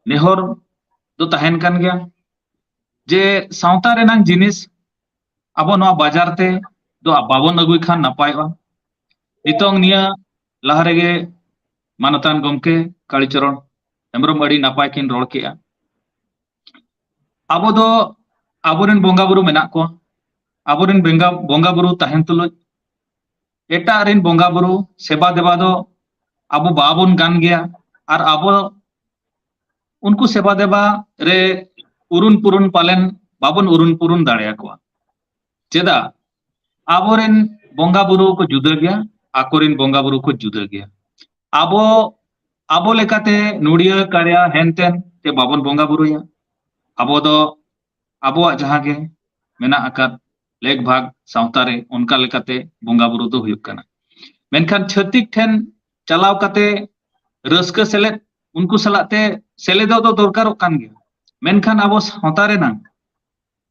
नेहर दो तहन kan गया जे सावता रेनांग जिनिस abo noa बाजार ते do babon agui khan napayoa nitong niya laha rege manatan gomke Kalicharon Hembrom adi napai kin rol kea abo do aboren bonga buru menak ko aboren bonga buru tahen tulut eta rin bonga buru seba deba do abo babon gan gea ar abo unku seba deba re urun purun palen babon urun purun dareya ko cheda aboren bonga buru ko juda gea akorin bonga buru ko juda gea abo abo lekate nudia karya henten te babon bonga buru ya abo do abo jaha ge mena akat leg bhag sautare onka lekate bonga buru do huyuk kana menkan chhatik ten chalaw kate raska selet unku salate seledo do dorkarok kan ge menkan abo sautare nang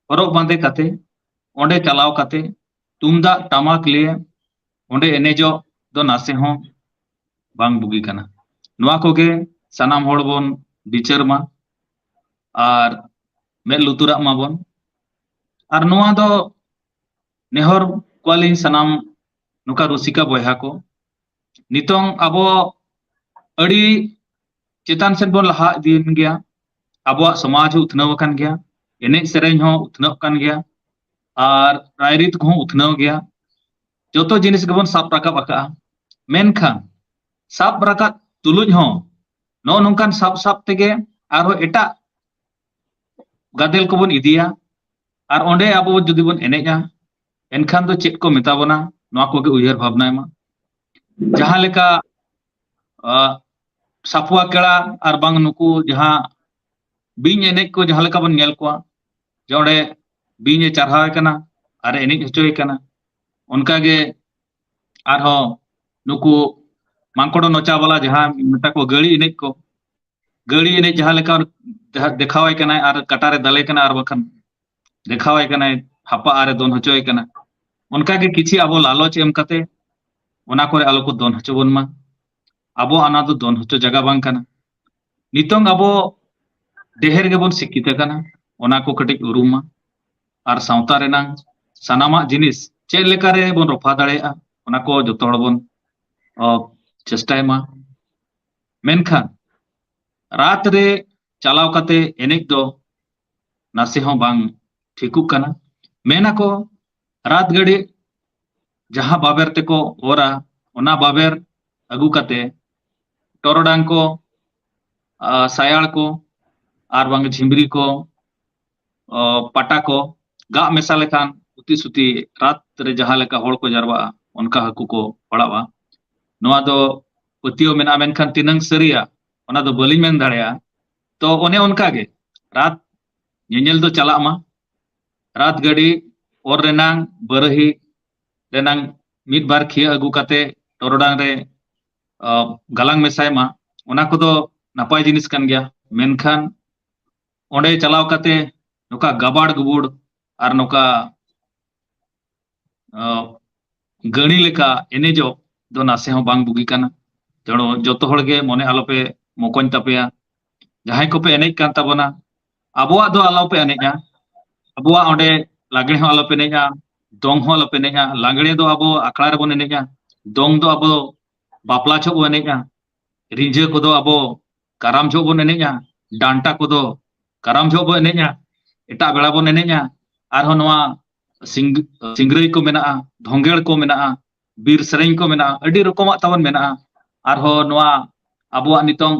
horok bande kate onde chalaw kate tumda tamak liye onde enejo do nase ho bang bugi kana noa koge sanam hor bon bichar ma ar med luturak ma bon ar noa do nehor kwali sanam nuka rusika boyha ko nitong abo adi chetan sen bon laha din gya abo samaj utnaw kan gya enej sereny ho utnaw kan gya ar rairit ko utnaw gya joto jinis gebon sap rakap aka menkan sap rakat tuluj ho no nongkan sap tege aro eta gadel ko bon idia ar onde abo judi bon eneja enkhan do chet ko metabona noa ko ge uyar bhabna ma jaha leka sapua kela ar bang nuku jaha bing enej ko jaha leka bon nyel ko jode bing e charhaw kana ar enej hochoy kana onka ge arho nuku mangkodo nocha bala jaha meta ko gari enej ko gari enej jaha leka dekhawai kana ar katare dale kana ar bakhan dekhawai kana hapa are don hochoy kana onka ge kichi abo laloch em kate ona kore alo ko don hocho bon ma abo ana do don hocho jaga bang kana nitong abo deher ge bon sikita kana ona ko katik uruma ar sauta renang sanama jinis ched lekare bon rofa dareya ona ko joto hor bon chestay ma menkhan रात रे चलाव कते एनेक दो नासे हो बांग ठिकुक kana मेना को रात गड़ी जहां बाबेर ते को ओरा ओना बाबेर अगु कते टोरोडांग को सायाल को आर बांग झिमरी को पटा को गा मेसा लेखान उती सुती रात रे जहां लेका होड़ को जरवा उनका हकु को पड़ावा नोआ दो पतियो मेना मेनखान तिनंग सरिया ona do bali men dareya to one onka ge rat nyel do chalak ma rat gadi or renang barahi renang mid bar khia agu kate torodang re galang mesai ma ona ko do napai jinis kan gya menkhan onde chalaw kate noka gabad gubud ar noka gani leka enejo do nase ho bang bugi kana jano joto hor ge mone alope mokon tapea jahay ko pe enej kan tabona abuwa do alope eneja abuwa onde lagre ho alope eneja dong ho alope eneja lagre do abo akla re bon eneja dong do abo bapla chho bon eneja rinje ko do abo karam chho bon eneja danta ko do karam chho bon eneja eta bela bon eneja ar ho noa singrai ko mena dhongel ko mena bir sereng ko mena adi rokomak tabon mena ar ho noa abuwa nitong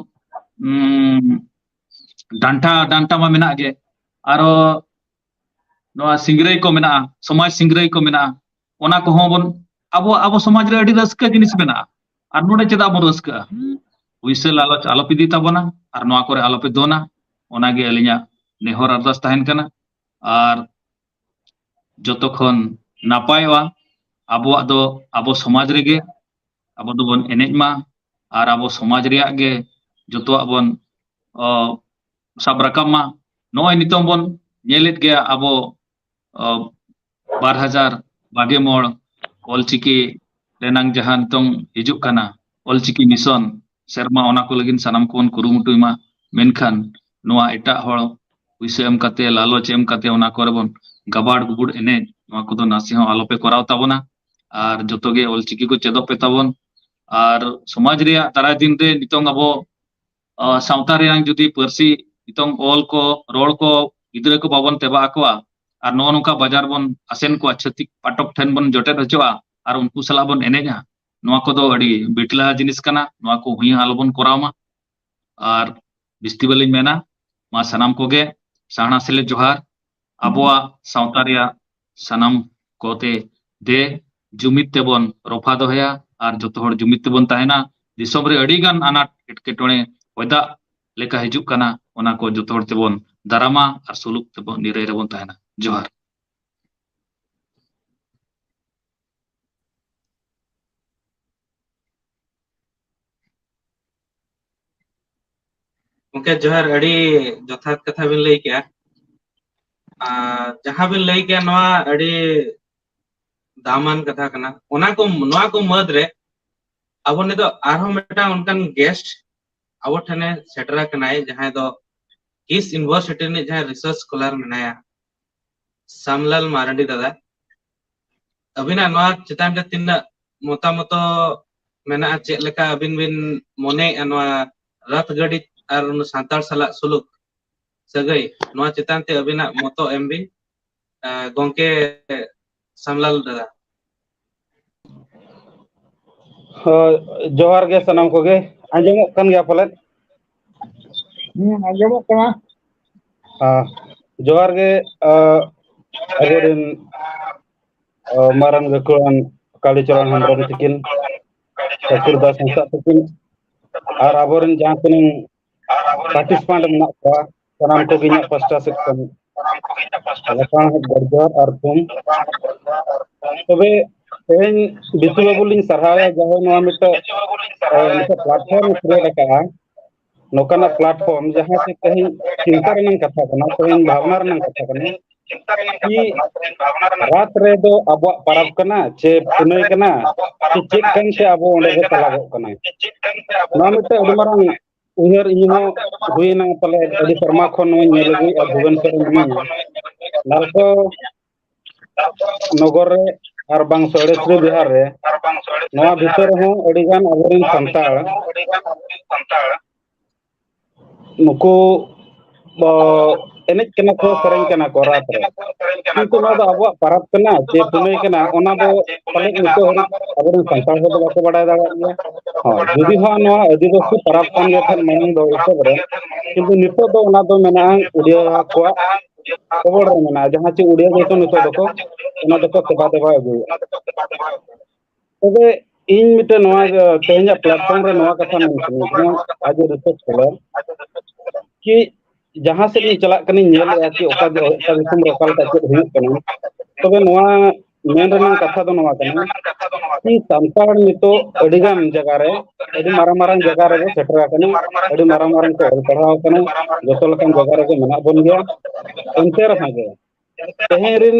danta ma mena ge aro noa singrai ko mena somaj singrai ko mena ona ko hon bon abo somaj re adi raska jinis mena ar node cheda bon raska uisel alope di tabona ar noa kore alope dona ona ge alinya nehor ardas tahen kana ar joto khon napaiwa abuwa do abo somaj rege abo do bon enej ma ar abo somaj reyak ge jotoak bon sab rakam ma noy nitong bon nyelet ge abo 2024 olchiki renang jahan tong hijuk kana olchiki mission serma ona ko lagin sanam kon kurumutu ma menkhan ᱱᱚᱣᱟ ᱮᱴᱟᱜ ᱦᱚᱲ ᱯᱩᱭᱥᱟᱹ ᱮᱢ ᱠᱟᱛᱮ ᱞᱟᱞᱚᱪ ᱮᱢ ᱠᱟᱛᱮ ᱚᱱᱟ ᱠᱚᱨᱮ ᱵᱚᱱ ᱜᱟᱵᱟᱲ ᱜᱩᱵᱩᱲ ᱮᱱᱮᱡ ᱱᱚᱣᱟ ᱠᱚᱫᱚ ᱱᱟᱥᱮ ᱦᱚᱸ ᱟᱞᱚᱯᱮ ᱠᱚᱨᱟᱣ ᱛᱟᱵᱚᱱᱟ ᱟᱨ ᱡᱚᱛᱚ ᱜᱮ ᱚᱞᱪᱤᱠᱤ ᱠᱚ ᱪᱮᱫᱚᱜ ᱯᱮ ᱛᱟᱵᱚᱱ ᱟᱨ ᱥᱚᱢᱟᱡᱽ ᱨᱮᱭᱟᱜ ᱫᱟᱨᱟᱭ ᱫᱤᱱ ᱨᱮ ᱱᱤᱛᱚᱝ ᱟᱵᱚ ᱥᱟᱶᱛᱟ ᱨᱮᱭᱟᱜ ᱡᱩᱫᱤ ᱯᱟᱹᱨᱥᱤ ᱱᱤᱛᱚᱝ ᱚᱞ ko ᱨᱚᱲ ko ᱜᱤᱫᱽᱨᱟᱹ ko babon teba akowa আর ᱱᱚᱜᱼᱚ ᱱᱚᱝᱠᱟ ᱵᱟᱡᱟᱨ ᱵᱚᱱ ᱟᱥᱮᱱ ᱠᱚᱣᱟ ᱪᱷᱟᱹᱛᱤᱠ ᱯᱟᱴᱚᱠ ᱴᱷᱮᱱ ᱵᱚᱱ ᱡᱚᱴᱮᱫ ᱦᱚᱪᱚᱜᱼᱟ ᱟᱨ ᱩᱱᱠᱩ ᱥᱟᱞᱟᱜ ᱵᱚᱱ ᱮᱱᱮᱡᱟ ᱱᱚᱣᱟ ᱠᱚᱫᱚ ᱟᱹᱰᱤ ᱵᱤᱴᱞᱟ ᱡᱤᱱᱤᱥ ᱠᱟᱱᱟ ᱱᱚᱣᱟ ᱠᱚ ᱦᱩᱭ ᱟᱞᱚᱵᱚᱱ ᱠᱚᱨᱟᱣ ᱢᱟ ᱟᱨ ᱵᱤᱥᱛᱤ ᱵᱟᱹᱞᱤᱧ ᱢᱮᱱᱟ ᱢᱟ ᱥᱟᱱᱟᱢ ᱠᱚᱜᱮ ᱥᱟᱦᱱᱟ ᱥᱮᱞᱮ ᱡᱚᱦᱟᱨ ᱟᱵᱚᱣᱟᱜ ᱥᱟᱶᱛᱟ ᱨᱮᱭᱟᱜ ᱥᱟᱱᱟᱢ ᱠᱚᱛᱮ ᱫᱮ ᱡᱩᱢᱤᱫ ᱛᱮᱵᱚᱱ ᱨᱚᱯᱷᱟ ᱫᱚᱦᱚᱭᱟ ᱟᱨ ᱡᱚᱛᱚ ᱦᱚᱲ ᱡᱩᱢᱤᱫ ᱛᱮᱵᱚᱱ ᱛᱟᱦᱮᱱᱟ ᱫᱤᱥᱚᱢ ᱨᱮ ᱟᱹᱰᱤ ᱜᱟᱱ ᱟᱱᱟᱴ ᱮᱴᱠᱮᱴᱚᱬᱮ ᱦᱚᱭᱫᱟᱜ ᱞᱮᱠᱟ ᱦᱤᱡᱩᱜ ᱠᱟᱱᱟ ᱚᱱᱟ ᱠᱚ ᱡᱚᱛᱚ ᱦᱚᱲ ᱛᱮᱵᱚᱱ ᱫᱟᱨᱟᱢᱟ ᱟᱨ ᱥᱩᱞᱩᱠ ᱛᱮᱵᱚᱱ ᱱᱤᱨᱟᱹᱭ ᱨᱮᱵᱚᱱ ᱛᱟᱦᱮᱱᱟ ᱡᱚᱦᱟᱨ Oke, Johar, adi jothat katha bin lay kya. Jaha bin lay kya noa adi daman katha kana. Ona ko noa ko madre abo ne to arhom meta unkan guest abo thane setera kanai jaha do Kis University ne jaha research scholar menaya Samlal Marandi dada. Abina noa chitan te tinna motamoto mena cek leka abin bin mone noa rat gadi ar santal salak suluk sagai noa chitan te abina moto MB gongke Samlal dada. जोहार गे सनाम को गे आंजमोग kan gया पलन आंजमोग कना जोहार गे अबोरिन मारन गकुआन कालीचरण हेम्ब्रम तिकिन ठाकुर दास हंसा तिकिन और अबोरिन जहां तिनिन participant मेना को सनाम को गिnya pasta section लाफाण गरजर और तुम तबे तेन बिसु बाबू लिंग सरहाया जहां नोआ मिटा प्लेटफॉर्म क्रिएट का नोकाना प्लेटफॉर्म जहां से कहीं चिंता रनंग कथा कना तेन भावना रनंग कथा कना कि रात रे दो अब परब कना चे पुनई कना कि चेक कन से अब ओंडे को चलागो कना नोआ मिटा अडी मारंग उहर इहो हुइना पले अडी शर्मा खन नो नेलगुई आ भुवनेश्वर मिनिया नालको नगर रे और बांग सोड़ेश्वरी बिहार रे नोआ भीतर हो अडिगान अबरिन संताल नुको एनेज कना को सेरेन कना को रात रे किंतु ना दो अब परब कना जे पुनई कना ओना दो पले नितो हरि अबरिन संताल हो बाको बडाय दागा गया हां जदी हो नोआ आदिवासी परब कान गे थन मनन दो हिसाब रे किंतु नितो दो ओना दो मेना उडिया को खबर रे मेना जहां चे उडिया जैतो नितो दको ओना दको सेबा देबा अगु तबे इन मिटे नोआ तेहना प्लेटफॉर्म रे नोआ कथा मेन आज रिसर्च कलर कि जहां से नी चला कनी नेल या कि ओका दिसम रे ओका लका चेक हुयुक कना तबे नोआ मेन रनंग कथा दो नोआ कना कि संताड़ नितो अडिगान जगह रे अडी मारांग मारांग जगह रे सेटरा कना अडी मारांग मारांग को ऑल पढ़ाव कना जतो लकन जगह रे मेना बन गया एंते रहा गे तेहेरिन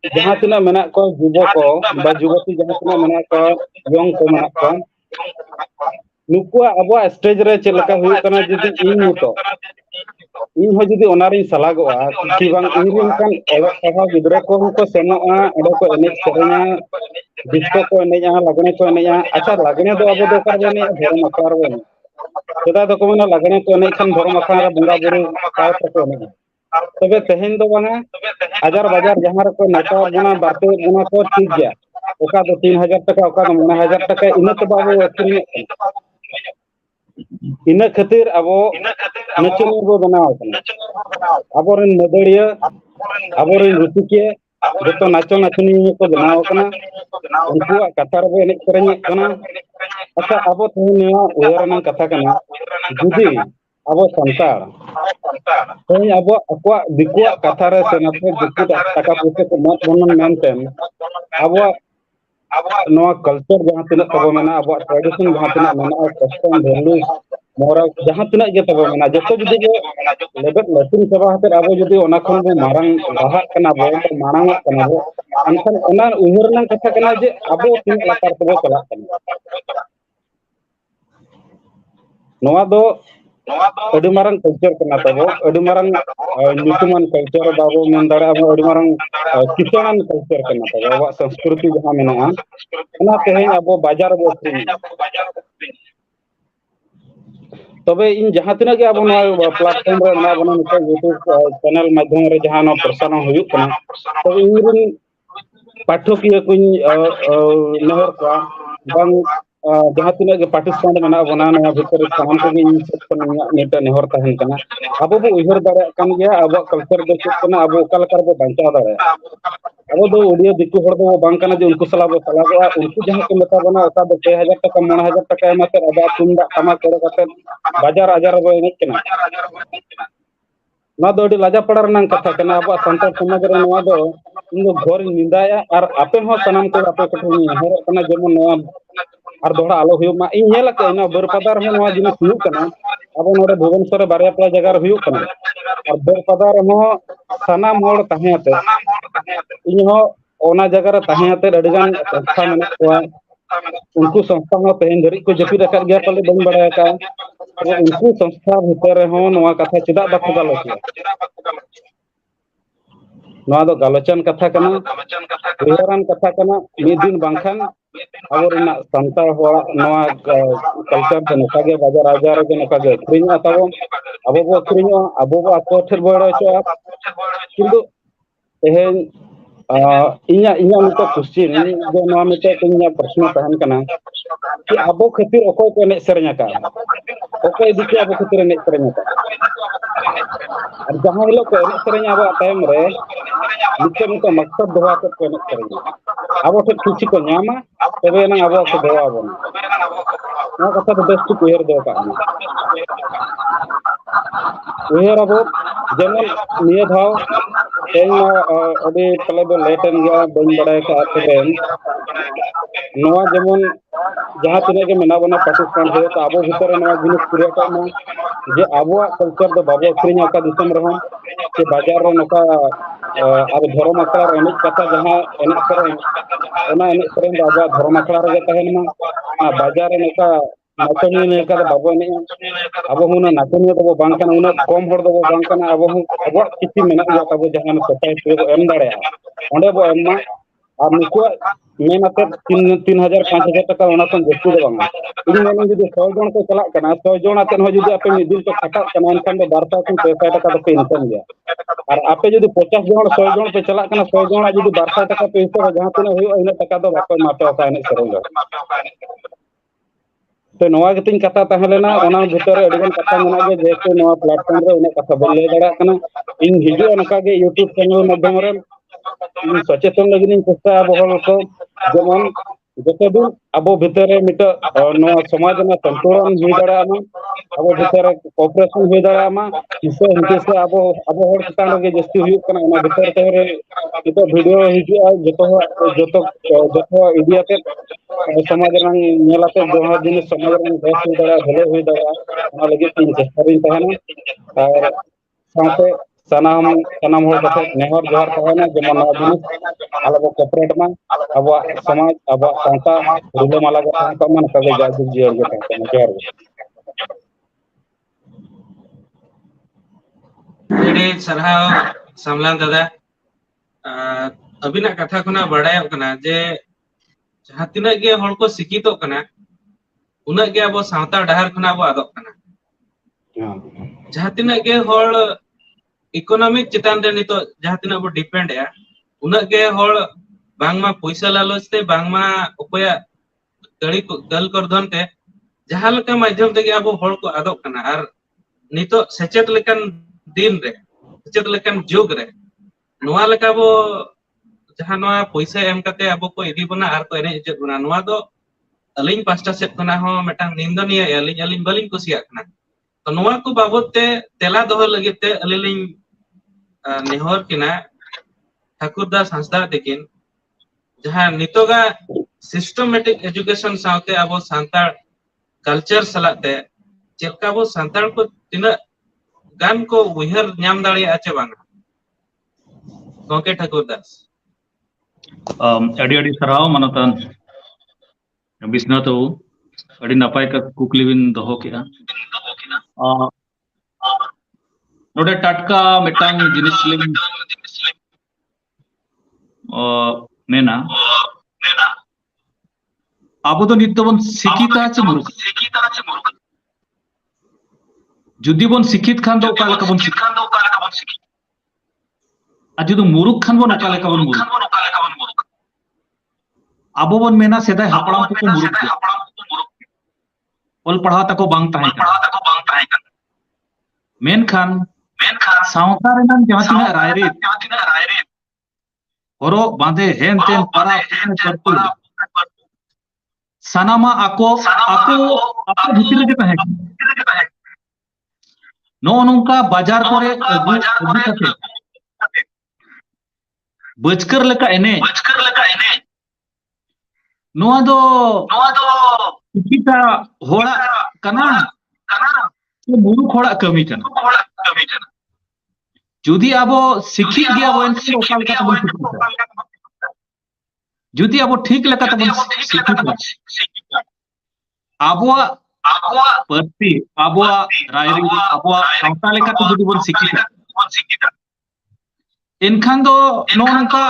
जहां तना मेना को युवक को बा युवती जहां तना मेना को यंग को मेना को नुकुआ अब स्टेज रे चलका हुई कना जदी इन नितो इन हो जदी ओनारी सलागोआ कि बांग इरिन कान ओलक पढ़ा गिदरा को सेनोआ ओडे को एनेज सेरेना डिस्को को एनेजा लगने को एनेजा अच्छा लगने दो अब दो कर बने धर्म आकार बने सेदा दो को मना लगने को एनेज खन धर्म आकार बंगा बुरु काय को एनेज तबे तेहेन दो बांगा हजार बाजार जहां रे को नेता बना बाते बना को ठीक गया ओका दो 3000 टका ओका दो 9000 टका इन तो बाबू अखरी इन खातिर अब नचन बो बनाव कना अबोरन नदड़िया अबोरन रुतिके जतो नाचो नाचनी को बनाव कना उनको कथा रे एनेज करनी कना अच्छा अब तेहनिया उयरना कथा कना जुदी अब संतार तेहन अब अक्वा दिकुआ कथा रे सेनापे दिकु टाका पैसा को मत बनन मेनतेन अब नोआ कल्चर जहां तिना तबो मेना अब ट्रेडिशन जहां तिना मेना कस्टम वैल्यूज मोरा जहां तिना गे तबो मेना जतो जुदी गे लेबेट लटिन सभा हते अब जुदी ओना खन बो मारंग बाहा कना बो मारंग कना बो अनसन ओना उहरना कथा कना जे अब तिन लाकार तबो चला कना नोआ दो ᱟᱹᱰᱤ ᱢᱟᱨᱟᱝ ᱠᱟᱞᱪᱟᱨ ᱠᱟᱱᱟ ᱛᱟᱵᱚ ᱟᱹᱰᱤ ᱢᱟᱨᱟᱝ ᱧᱩᱛᱩᱢᱟᱱ ᱠᱟᱞᱪᱟर ᱵᱟᱵᱚ ᱢᱮᱱ ᱫᱟᱲᱮᱭᱟᱜᱼᱟ ᱟᱹᱰᱤ ᱢᱟᱨᱟᱝ ᱠᱤᱥᱟᱹᱬᱟᱱ ᱠᱟᱞᱪᱟर ᱠᱟᱱᱟ ᱛᱟᱵᱚ ᱟᱵᱚᱣᱟᱜ ᱥᱚᱝᱥᱠᱨᱤᱛᱤ ᱡᱟᱦᱟᱸ ᱢᱮᱱᱟᱜᱼᱟ ᱚᱱᱟ ᱛᱮᱦᱮᱧ ᱟᱵᱚ ᱵᱟᱡᱟᱨ ᱨᱮᱵᱚ ᱟᱹᱠᱷᱨᱤᱧᱮᱫᱟ तबे इन जहाँ तीन के अब प्लेटफॉर्म रे मेना बना नित यूट्यूब चैनल माध्यम रे जहाँ प्रसारण हुयुक कना तो इन पाठकिया को नेहर का बंग जहाँ तीन के पार्टिसिपेंट मेना बना नया भीतर सामान को नित नेहर तहन कना अब बो उहर दाड़ा कन गया अब कल्चर दे चेक कना अब ओकल कर बो बांचा दाड़ा अब दो ओडियो दिकु हर दो बांग कना जे उनको सला बो सला उनको जहाँ के मेता बना ओका दो 6000 टका 9000 टका एमाते अब तुंदा तमा करे कते बाजार आजार बो एनेक कना ना दो अडी लाजा पड़ा रनंग कथा कना अब संतार समाज रे नवा दो इन घर निंदाया और आपे हो सनम को आपे कठो हर कना जेमन नवा और दोड़ा आलो हुयो मा इन नेला के ना बरपदार हो नवा जिनिस हुयो कना अब नोडे भुवनेश्वर बारिया पला जगह रे हुयो कना और बरपदार हो सनाम होड़ ताहेते इन हो ओना जगह रे ताहेते अडिगान संस्था मेना कोआ उनको संस्था हो तेन धरी को जपी रखा गया पले बन बड़ा का उनको संस्था भीतर हो नवा कथा चिदा बाको गालोचिया नवा दो गालोचन कथा कना उहरान कथा कना मिद दिन बांखान आवरना संता होड़ा नवा कल्चर दे नकागे बाजार आजार के नकागे अखरिना ताबो अबो बो अखरिना अबो बो आको ठेर बड़ा चो किंतु तेहेन इnya इnya मिटे क्वेश्चन जो नवा मिटे इnya प्रश्न तहन कना कि अबो खातिर ओको को ने सेरኛ का ओको दिखे अबो खातिर ने सेरኛ का और जहां हिलो को ने सेरኛ अब टाइम रे मिटे मिटे मकसद दोहा को ने सेरኛ अबो ठे किछि को न्यामा तबे ना अबो को दोहा बन ना कथा तो बेस्ट क्लियर दो का उहर अबो जेमन निय धाव तेन अभी पहले बो लेटन गया बन बड़ा का आतेन नवा जेमन जहाँ तीन के मेना बना पाकिस्तान है तो आबो भीतर नवा जिनिस पूरा का ना जे आबो कल्चर दो बाबो अखरिना का दिसम रहो के बाजार रे नका अब धर्म अखड़ा रे कथा जहाँ एने करे ओना एने करे आबो धर्म अखड़ा रे तहन मा बाजार रे नका नाचनी ने का बाबो ने अब हुना नाचनी दो बांकना उना कम हर दो बांकना अब अब किछि मेना गया तब जहां सोसाइटी को एम दाड़े ओंडे बो एम और नुको मेनाते 3000 5000 टका ओना सन जस्ती दो बांगा इन मेन जदि 100 जन को चला कना 100 जन आते हो जदि आपे मिदिल तो खाता कना एनखान दो 1200 300 टका तो पे इनकम गया और आपे जदि 50 जन 100 जन पे चला कना 100 जन जदि 1200 टका पे हिसाब जहां तने होय इन टका दो बाको मापे ओका ने करेंगे तो नवा गतिन कथा तहलेना ओना भीतर अडिगन कथा मेना गे जेसे नवा प्लेटफॉर्म रे ओना कथा बन ले दड़ा कना इन हिजु अनका गे यूट्यूब चैनल माध्यम रे इन सचेतन लगिन चेष्टा बहल को जेमन जते दिन अबो भीतर मिट नवा समाज ना संतुलन हुई दड़ा मा अबो भीतर कोऑपरेशन हुई दड़ा मा किसे हिते से अबो अबो हर स्टाइल गे जस्ती हुई कना ओना भीतर तहरे तो वीडियो हिजु जतो इंडिया के समाज रंग नेलाते दोहा दिन समाज रंग बेस हुई दड़ा भले हुई दड़ा ओना लगे तीन चेष्टा रिन तहना और साथे सनाम होड़ कथे नेहर जोहर कहना जेमन जिनिस आलो कोऑपरेट मा अब समाज अब संता रुलो माला का तमन कगे जाजु जियर के कहना जोहर एडी सरहाव सामलान दादा अबिना कथा खुना बड़ाय कना जे जहां तिना गे हड़ को सिकितो कना उना गे अब सावता डहार खुना अब आदो कना जहां तिना गे हड़ इकोनॉमिक चितान रे नितो जहां तिना बो डिपेंड या उना गे हड़ बांगमा पैसा लालचते बांगमा उपाया दड़ी को दल करधन ते जहां लका माध्यम ते अब हड़ को आदो कना और नितो सेचेत लेकन दिन रे सेचेत लेकन जुग रे नोआ लका बो जहां नोआ पैसा एम कते अब को इदी बना आर को एने इज्जत बना नोआ दो अलिंग पास्टा सेट कना हो मेटांग निंदनीय अलिंग बलिंग कुसिया कना तो नोआ को बाबत ते तेला दोह लगित ते अलिलिंग नेहर किना ठाकुरदास हंसदा तकिन जहां नितोगा सिस्टमेटिक एजुकेशन साथे अब सांतार कल्चर सलाते चेका बो सांतार को तिना गान को उहर न्याम दाड़ी आचे बांगा गोके ठाकुरदास अड़ी सराव मनतन बिस्ना तो अड़ी नपाय का कुकली बिन दोहो किया नोडे टटका मिटांग जिनिस लिंग मेना अब तो नित्य बन शिक्षित है मुरुख जुदी बन शिक्षित खान तो काले कबन शिक्षित आज जुदी मुरुख खान बन काले कबन मुरुख अब बन मेना सेदाय हापड़ाम को मुरुख ओल पढ़ा तको बांग ताहे का मेन खान सावता रेनान जहां तिना रायरे हरो बांधे हेन तेन पारा करतु सनामा आको भीतर के ताहे नो नोंका बाजार करे अगु कते बचकर लेका एने नोआ दो किता होड़ा कना तो मुरुख होड़ा कमी कना जुदी आबो शिक्षित गया बन ओकाल का तबन जुदी आबो ठीक लेका तबन शिक्षित आबो परती आबो रायरी आबो सावता लेका तो जुदी बन शिक्षित इनखान दो नोनका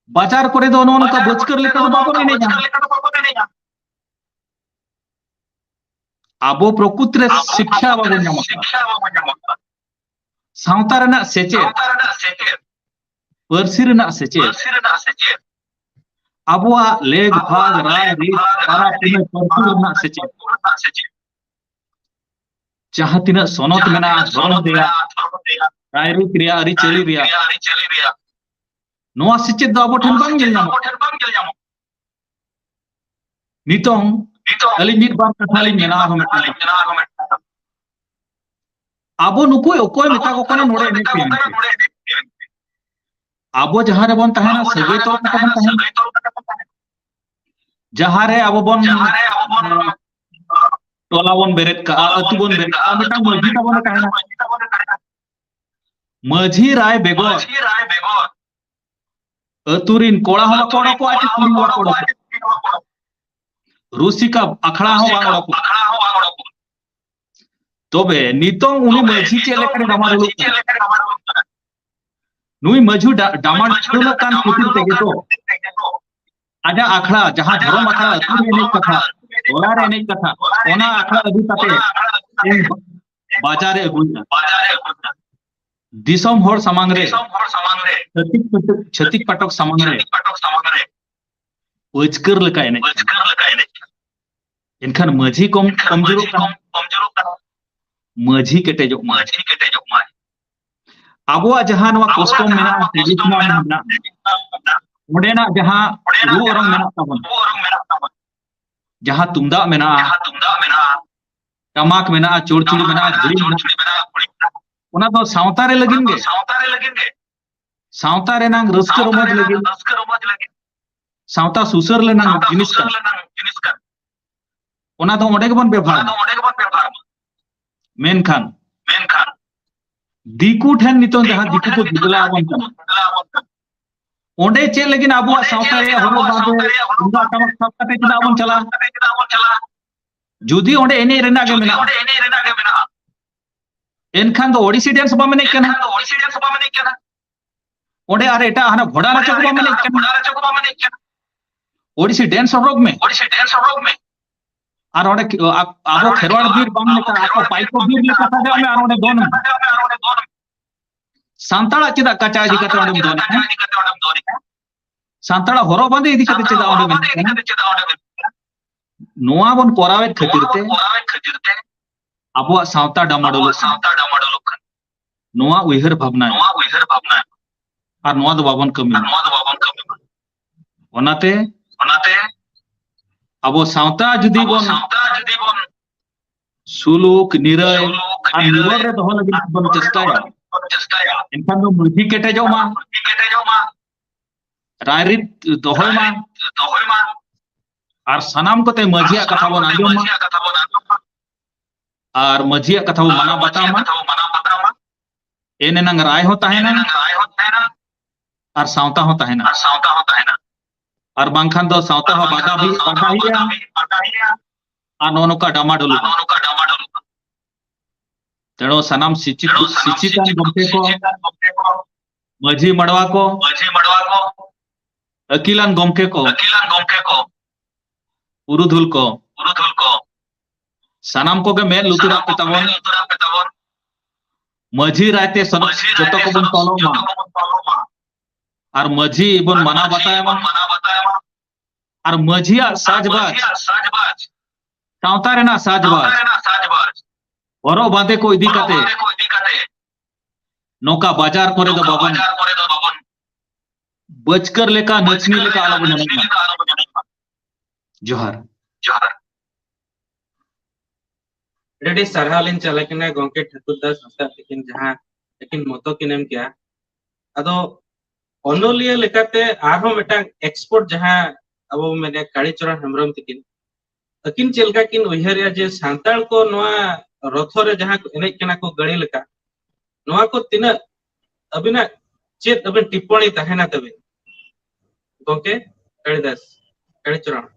बाजार करे दो नोनका बचकर लेका तो बाबो नहीं आबो प्रकृति शिक्षा बाबो ᱧᱟᱢᱚᱜᱼᱟ सावता रेना सेचे परसी रेना सेचे आबोआ लेग भाग राय रीत तारा तिना परसी रेना सेचे जहां तिना सोनत मेना धर्म देया राय रीत रिया अरि चली रिया नोआ सेचे दो आबो ठन बांग गेल ᱧᱟᱢᱚᱜᱼᱟ नितों अली मिट बार कथा लिंग मेना हो मेटा आबो नुको ओकोय मेता को कना नोडे ने पे आबो जहां रे बन तहना सगै तो बन तहना जहां रे आबो बन टोला बन बेरेत का अतु बन बेरेत का मेटा मजी का बन तहना मजी राय बेगो अतुरिन कोड़ा हो कोड़ा को आति कुड़ी हो कोड़ा रूसी का अखड़ा हो बांगड़ा को तोबे नितों उनी मझी चेले करे डामाडोलो नुई मझू डामाडोलो कान कुतिर तेगे तो आजा अखड़ा जहां धर्म अखड़ा अतुर एने कथा ओला रे एने कथा ओना अखड़ा अदु ताते बाजारे अगुना दिसम होर समांग रे छतिक पटक समांग रे ओचकर लका एने इनखान मझी कमजोर मझी केटेजो आबोआ जहां नवा कस्टम मेना ट्रेडिशनल मेना ओडेना जहां रू ओरम मेना ताबन जहां तुमदा मेना टमाक मेना चोरचुड़ी मेना घुड़ी मेना ओना दो सावता रे लगिन गे सावता रे नांग रस्क रोमज लगिन सावता सुसर ले नांग जिनिस का ओना दो ओडे गबन व्यवहार मेनखान दिकु ठेन नितो जहां दिकु को दिगला बन ओडे चे लेकिन आबुआ सावता रे हरो बाबे उंगा टमक सावता चदा बन चला जुदी ओडे एने रेना गे मेना एनखान दो ओडिसी डांस बा मने केना ओडे अरे एटा हना घोड़ा नाच को बा मने केना ओडिसी डांस रोग में और ओडे आबो खेरवाड़ बीर बाम लेका आको पाइको बीर लेका था में और ओडे दोन सांताड़ा चदा कचा जी कते ओडे दोन सांताड़ा होरो बांधे इदी कते चदा ओडे नोआ बन कोरावे खतिरते आबो सावता डामाडोलो नोआ उइहर भावना और नोआ दो बाबन कमी ओनाते अब सावता जुदी बन सुलुक निरय और निरय रे दोह लगी बन चेष्टाया इनखान दो मझी केटेजो मा रायरित दोहय मा और सनाम कोते मझिया कथा बन आंजम मा और मझिया कथा मना बता मा एने नंग राय होता है ना और सावता होता है ना और बांखान दो सावता हो बाधा ही और नोनो का डामाडोलो तेणु सानाम शिक्षितान गमके को माझी मड़वा को अकिलान गमके को पुरुधुल को सानाम को के मेन लुतुरा पे तबन माझी रायते जतो को बन तोलो मा और माझी बन मना बताया मा और माझिया साजबाज सावता रेना साजबाज औरो बांधे को इदी कते नौका बाजार करे दो बाबन बचकर लेका नचनी लेका आलो बना जोहार रेडी सरहालिन चलकिना गोंके ठाकुर दास हंसदा लेकिन जहां लेकिन मतो किनेम क्या अदो ओनोलिया लेकाते आरो मेटा एक्सपोर्ट जहां अब मेने कालीचरण हेमरम तिकिन अकिन चेलका किन उहरिया जे सांताल को नोआ रथो रे जहां एने केना को गड़ी लेका नोआ को तिना अबिना चेत अबिन टिप्पणी तहेना तबे गोंके कालीचरण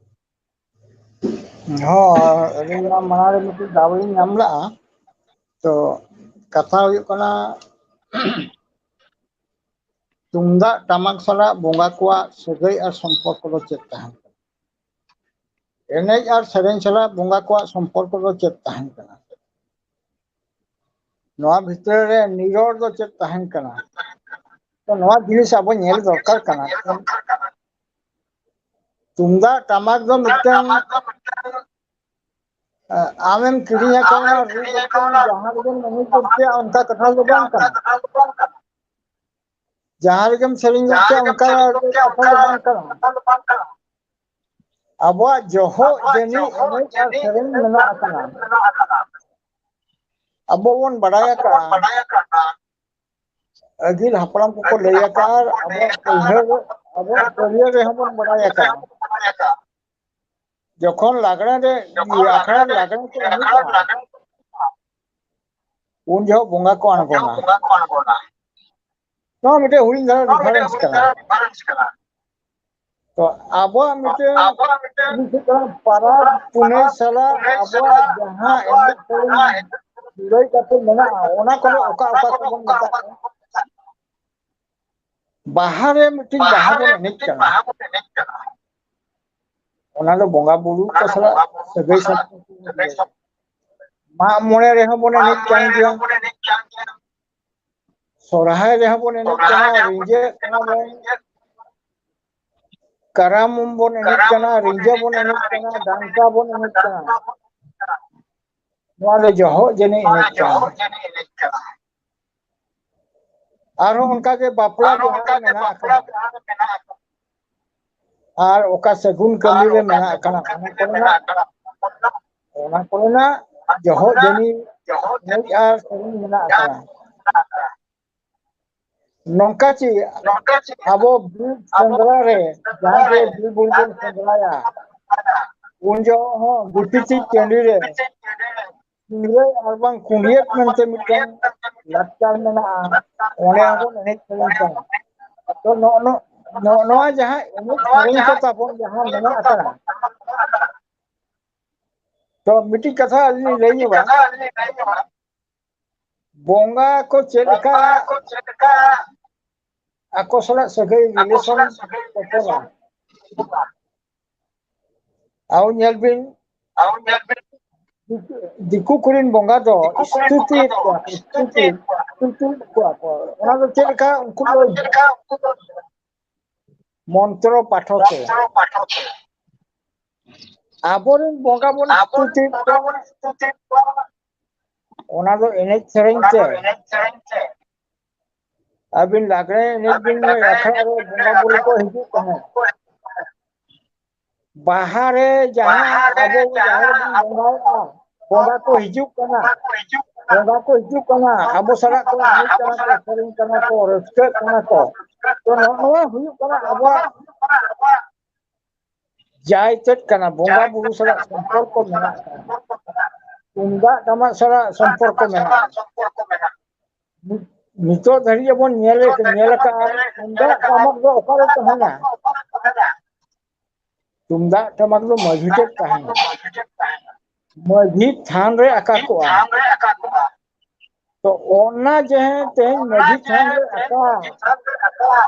हाँ मनारे मिट्टी दावली नामला तो कथा हुई कना तुमदा टमाक सला बोंगा कोआ सगई और संपर्क को चेक तहन एनेज और सेरेन सला बोंगा कोआ संपर्क को चेक तहन कना नोआ भितर रे निरोध दो चेक तहन कना तो नोआ जिनिस अब नेल दरकार कना तुमदा टमाक दो मिटन आमेम किरिया कना जहां रे नहीं करते उनका कथा दो बांग कना जहां रे सेरेन करते उनका कथा दो बांग कना अब जोहो जेनी एनेज और सेरेन मेना कना अब बोन बड़ाया का अगिल हपड़म को लैया का अब करियर रे हम बड़ाया का जखन लागणे रे आखड़ा लागणे को उन जो बोंगा को अणगोना तो मिटे हुई डिफरेंस कना तो अब मिटे पारा पुणे सला अब जहां एने जुड़ाई करते मेना ओना को ओका को मता बाहर मिटे बाहर एनेज कना ओना दो बोंगा बुरु को सला सगई सब मा मोने रे हम बोने एनेज कान दिया सोरहाय रे हम बोने एनेज कना रिंजे कना कराम बोने एनेज कना रिंजे बोने एनेज कना डांसा बोने एनेज कना नोआ जोहो जेने एनेज कना आरो उनका के बापला जहां मेना कना और ओका सगुन कमी रे मेना कना ओना कोना जोहो जेनी एनेज आर सगुन मेना कना नौका ची अब संग्रह रे जहां के बुलबुल संग्रहया उन जो गुटी ची केंडी रे निरे अरबांग कुंडियत मेनते मिटन लटकार मेना ओने आबो एनेज कना तो नो जहां एनेज सेरेन को ताबोन जहां मेना कना तो मिटी कथा अली लईबा बोंगा को चेलका ako sala sagay relation ko aw nyalbin diku kurin bonga do stuti ko ona do cheka unku mantro pathake aborin bonga bon stuti ona do enej sereng te अबिन लागरे एनेज बिन अखड़ा रे बोंगा बुल को हिजु कने बाहर जहां अब बोंगा को हिजु कना अब सरा को एनेज कना को सेरेन कना को रस्के कना को तो नोआ हुयु कना अब जाय चट कना बोंगा बुल सरा संपर्क को मेना तुंगा तमा सरा संपर्क को मेना नितो धरी बन नेले का तुमदा टमक दो ओकारे तहना तुमदा टमक दो मझिटे तहना मझी थान रे आका को तो ओना जे तेज मजी थान रे आका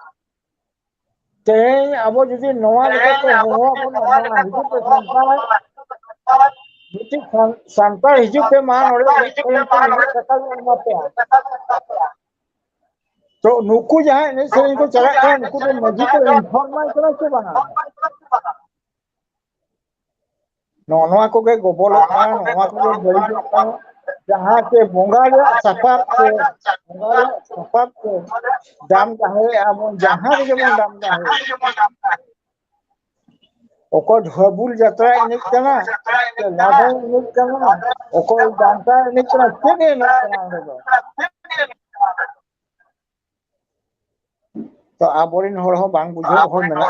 तेज अब जुदी नवा लेकाते होवा बन ओना हिजु पे संतार हिजु पे मान ओरे सेरेन पे निजे कथा एमाते तो नुकु जहां ने सेरेन को चला का नुकु तो मजी को इन्फॉर्म करा के बना नवा को के गोबल का नवा को के बड़ी का जहां के बोंगा रे सफाप के दाम जाहे अब जहां रे जेमन दाम जाहे ओको ढबुल यात्रा एनिक कना लाभा एनिक कना ओको जानता एनिक कना के एनिक कना ओरे दो तो आबोरिन होड़ हो बांग बुझो होड़ मेना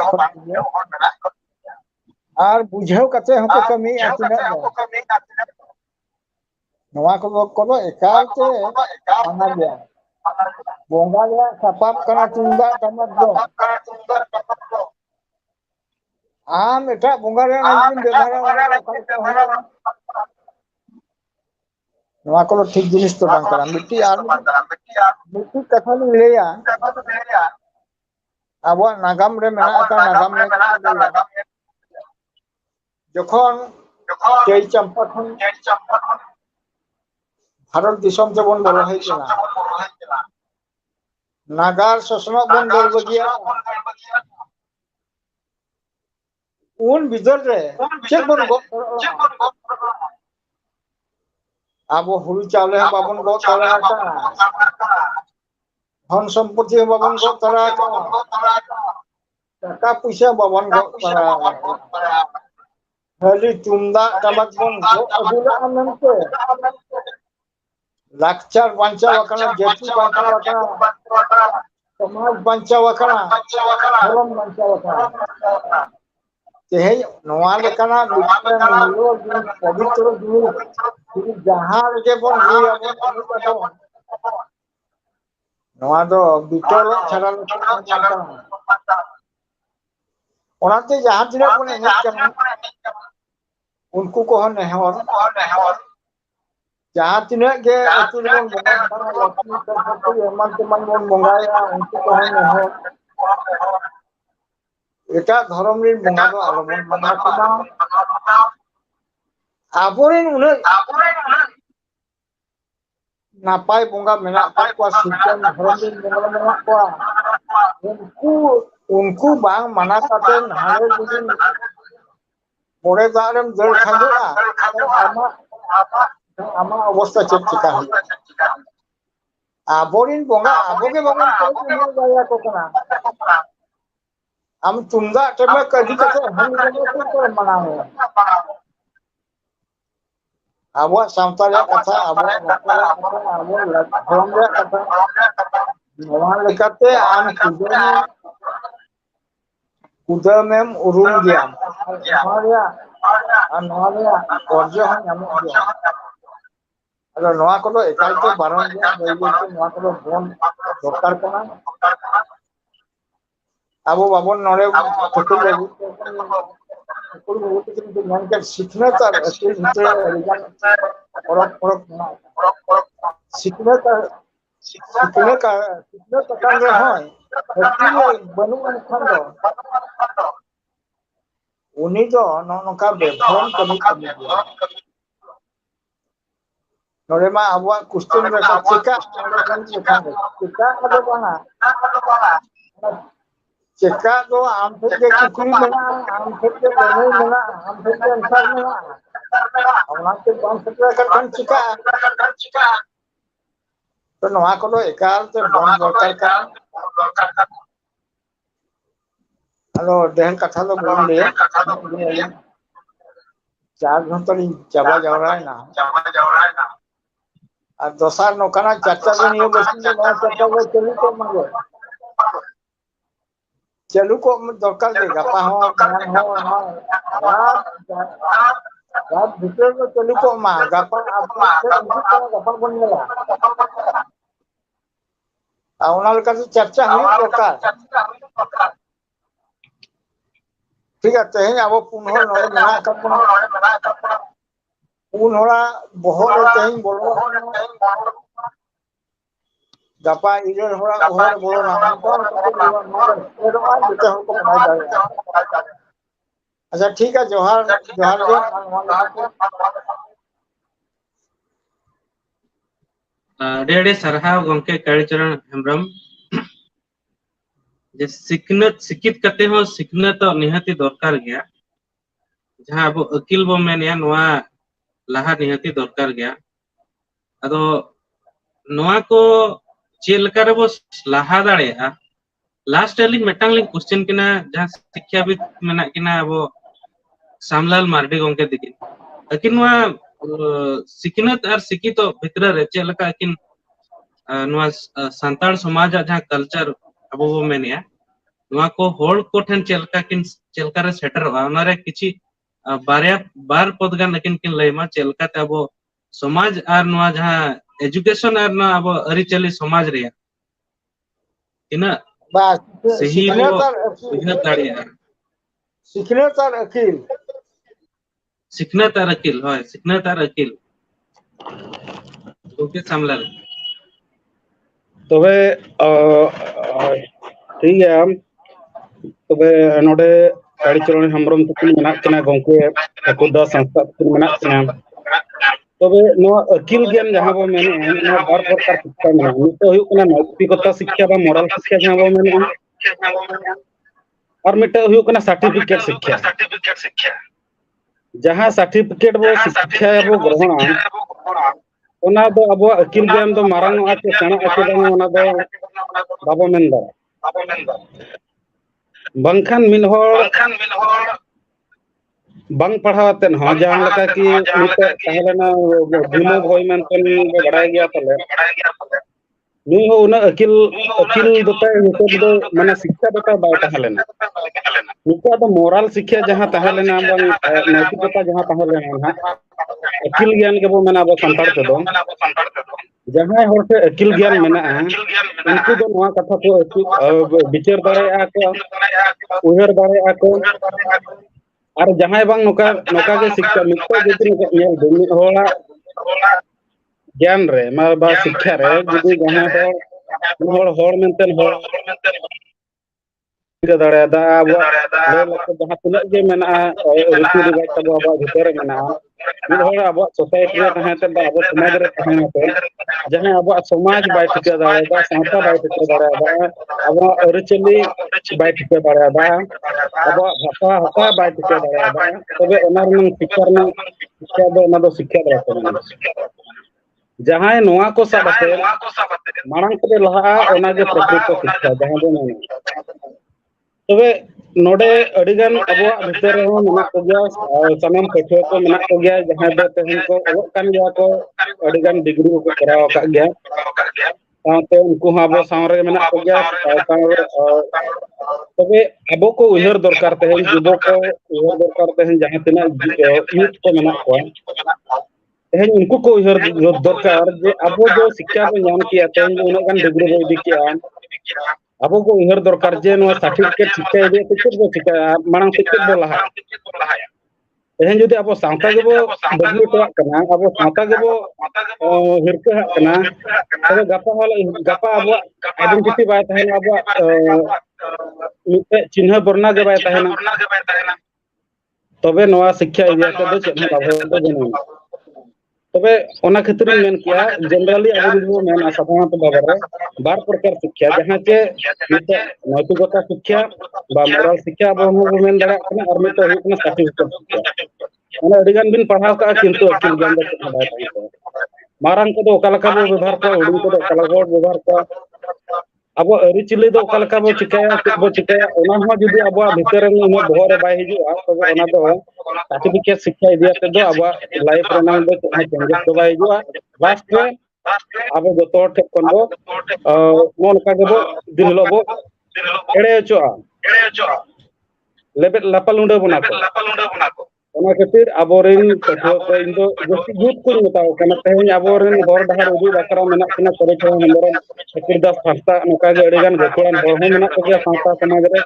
और बुझो कते हमको कमी आतिना नवा को एकालते माना गया बोंगा गया सपाप कना तुंदा टमक दो आम एटा बोंगा रे नजिन बेभारा नवा को ठीक जिनिस तो बांग करा मिट्टी आर मिट्टी कथा नि लेया अब नागाम रे मेना का नागाम रे जखन चै चंपा खन भारत दिसम से बन बोलो है केना नागार ससना बन दर बगिया उन बिदर रे चेक बन गो अब हुरु चावले बाबन गो तरा का धन संपत्ति बाबन गो तरा का टाका पैसा बाबन गो तरा हली तुंदा टमक बन गो अगुला अनंते लाक्चर बंचा वकना जेती बंचा वकना समाज बंचा वकना धर्म बंचा वकना तेहे नवा लेकना बिकना निलो पवित्र गुरु जहां के बन हुई नवा दो बिटल छाड़ा ओनाते जहां तिना बन एनेक कना उनको को नेहर जहां तिना के अतु बन बंगा लक्ष्मी सरस्वती एमान तेमान बन बंगाया उनको को नेहर एटा धर्म रे बंगा दो आलोबन बंगा कना आबोरेन उन नापाय बंगा मेना को सिस्टम धर्म रे बंगा मेना को उनको बांग माना काते हारे दिन मोरे दारम दर खांगुआ आमा अवस्था चेक चिका है आबोरिन बंगा आबोगे बाबन को जाया को कना हम तुंदा टेमा कदी कते हम को मना है आबो सामताया कथा आबो कथा आबो धर्म रे कथा नवा लेकाते आम कुदमेम उरुम गया नवा अर्ज हन नामो गया अलो नवा को एकालते बारन गया बयते नवा को बन दरकार कना अब बाबन नरे ठकुर बाबू के मन के सीखने तर स्किल भीतर सीखने का कान रे होय बनु मन खान दो उनी दो नका बेभरम कमी नरे मा आबवा क्वेश्चन रे चिका अदो बना चिका दो आम थे के कुकुरी मेना आम थे के बनु मेना आम थे के अंसार मेना ओना के बन सकरा कर चिका तो नवा को एकाल ते बन दरकार का हेलो देहन कथा तो बोल ले चार घंटा चाबा जावरा है ना और दोसार नोकाना चर्चा दिन ये बसिन दो चर्चा वो चलू को मांगो चलू को दरकार दे गपा हो मान हो रात भीतर में चलू को मा गपा आप गपा बन गया औनाल का चर्चा हुई दरकार ठीक है तेहे अब पुनः नरे मेना का पुनः बहुत तेहे बोलो gapa iran orang orang boleh nama kau tapi luar nama itu kan kita harus mengajar. अच्छा ठीक है जोहार जोहार जी डेढ़े सरहाव गंके कालीचरण हेम्ब्रम जे सिकनत सिकित कते हो सिकनत निहाती दरकार गया जहां अब अकिल बो मेनिया नोआ लाहा निहाती दरकार गया अदो नोआ को चेलकार बो लाहा दाड़ेया लास्ट एलिंग मेटांग लिंग क्वेश्चन किना जहां शिक्षा भी मेना किना अब सामलाल मार्डी गंके दिकिन अकिन नोआ सिकनत और सिकितो भितर रे चेलका अकिन नोआ संताल समाज जहां कल्चर अब वो मेनिया नोआ को होल को ठन चेलका रे सेटर ओनारे किछि बारया बार पदगान लेकिन किन लेमा चेलका ते अब समाज और नोआ जहां एजुकेशन और ना अब अरिचली समाज रे इना बस सही वो उन्हें ताड़िया सिकनत और अकील सिकनत और अकील होय सिकनत और अकील ओके सामलाल तबे ठीक है तबे नोडे कालीचरण हेम्ब्रम तकिन मेना किना गंके ठाकुरदा संस्था तकिन मेना किना तबे नो अकील ज्ञान जहां बो मेने नो बार प्रकार शिक्षा मेना नितो हुयु कना नैतिकता शिक्षा बा मोरल शिक्षा जहां बो मेने और मिटा हुयु कना सर्टिफिकेट शिक्षा जहां सर्टिफिकेट बो शिक्षा बो ग्रहण ओना दो अब अकील ज्ञान दो मारांग आके सेना आके दो ओना दो बाबो मेनदा बंखान मिनहोर बंग पढ़ावतेन हो जहां लका कि मिटे ताहलेना भीमो भोय मेनतेन बड़ाय गया तले नी हो उना अकील दोता हिसाब दो माने शिक्षा दोता बाय ताहलेना निका दो मोरल शिक्षा जहां ताहलेना बंग नैतिकता जहां ताहलेना अकील ज्ञान के बो मेना अब संताड़ ते दो जहां होर से अकील ज्ञान मेना उनको दो नवा कथा को विचार दाड़े को उहर दाड़े को और जहां बांग नोका नोका के शिक्षा मितो जति नेल दुनि होला ज्ञान रे मा बा शिक्षा रे जदि जहां हो होड़ मेंतन हो दाड़े दा अब ले जहां तिना जे मेना रीति रिवाज तब अब भितर मेना मिद होड़ अब सोसाइटी रे तहे ते अब समाज रे तहे ते जहां अब समाज बाय टिके दाड़े दा सावता बाय टिके दाड़े दा अब अरिचली बाय टिके दाड़े दा अब भाषा हता बाय टिके दाड़े दा तबे ओनार नंग शिक्षा दो ओना दो शिक्षा दाड़े जहां नोआ को साबते मारंग पे लहा ओना जे प्रकृत शिक्षा जहां दो मेना तबे नोडे अडिगान अबवा भितर रे मेना को गया सनम पठे को मेना को गया जहां दो तेहन को ओक कान गया को अडिगान डिग्री को कराव का गया साथे उनको हाबो सावरे मेना को गया तबे अबो को उहर दरकार तेहन जुबो को उहर दरकार तेहन जहां तिना यूथ को मेना को तेहन उनको को उहर दरकार जे अबो जो शिक्षा को नाम किया तेहन उना गान डिग्री हो दी किया अबो को उहर दरकार जे नो सर्टिफिकेट शिक्षा दे टिकट बो शिक्षा मांग टिकट बो लहा तेहन जदि अबो सांता गेबो बदली तो कना अबो सांता गेबो हिरके हा कना तबे गपा अबो आइडेंटिटी बाय तहन अबो मिटे चिन्ह बर्णा के बाय तहन तबे नवा शिक्षा इदिया के दो चेन बाबो दो जने तबे ओना खातिर मेन किया जनरली अब जो मेन साधारणत बाबरे बार प्रकार शिक्षा जहां के मिटे नैतिकता शिक्षा बा मोरल शिक्षा अब हम मेन दरा कना और मिटे हुकना सर्टिफिकेट शिक्षा माने अडिगान बिन पढ़ाव का किंतु अकिल ज्ञान दो मारंग को दो कलका बो व्यवहार को उडी को दो कलका व्यवहार को अब अरिचली दो कलका बो चिकाया ओना हो जदि अब भीतर रे उन भोरे बाय हिजुआ तबे ओना दो सर्टिफिकेट शिक्षा इदिया ते दो अब लाइफ रे नाम दो चेंजेस तो बाय हिजुआ लास्ट रे अब जतो ठे कोन दो मोन का गबो दिनलो बो एड़े चोआ लेबे लापल उंडे बना को ᱚᱱᱟ ᱠᱷᱟᱹᱛᱤᱨ ᱟᱵᱚᱨᱮᱱ ᱯᱟᱹᱴᱷᱩᱣᱟᱹ ᱠᱚ ᱤᱧ ᱫᱚ ᱡᱟᱹᱥᱛᱤ ᱡᱩᱛ ᱠᱚᱧ ᱢᱮᱛᱟᱣ ᱠᱟᱱᱟ ᱛᱮᱦᱮᱧ ᱟᱵᱚᱨᱮᱱ ᱦᱚᱨ ᱰᱟᱦᱟᱨ ᱩᱫᱩᱜ ᱵᱟᱠᱷᱨᱟ ᱢᱮᱱᱟᱜ ᱠᱤᱱᱟ ᱯᱚᱨᱤᱪᱚᱭ ᱦᱮᱢᱵᱨᱚᱢ ᱴᱷᱟᱹᱠᱩᱨᱫᱟᱥ ᱦᱟᱸᱥᱫᱟ ᱱᱚᱝᱠᱟ ᱜᱮ ᱟᱹᱰᱤᱜᱟᱱ ᱜᱟᱹᱠᱷᱩᱲᱟᱱ ᱦᱚᱲ ᱦᱚᱸ ᱢᱮᱱᱟᱜ ᱠᱚᱜᱮᱭᱟ ᱥᱟᱶᱛᱟ ᱥᱚᱢᱟᱡᱽ ᱨᱮ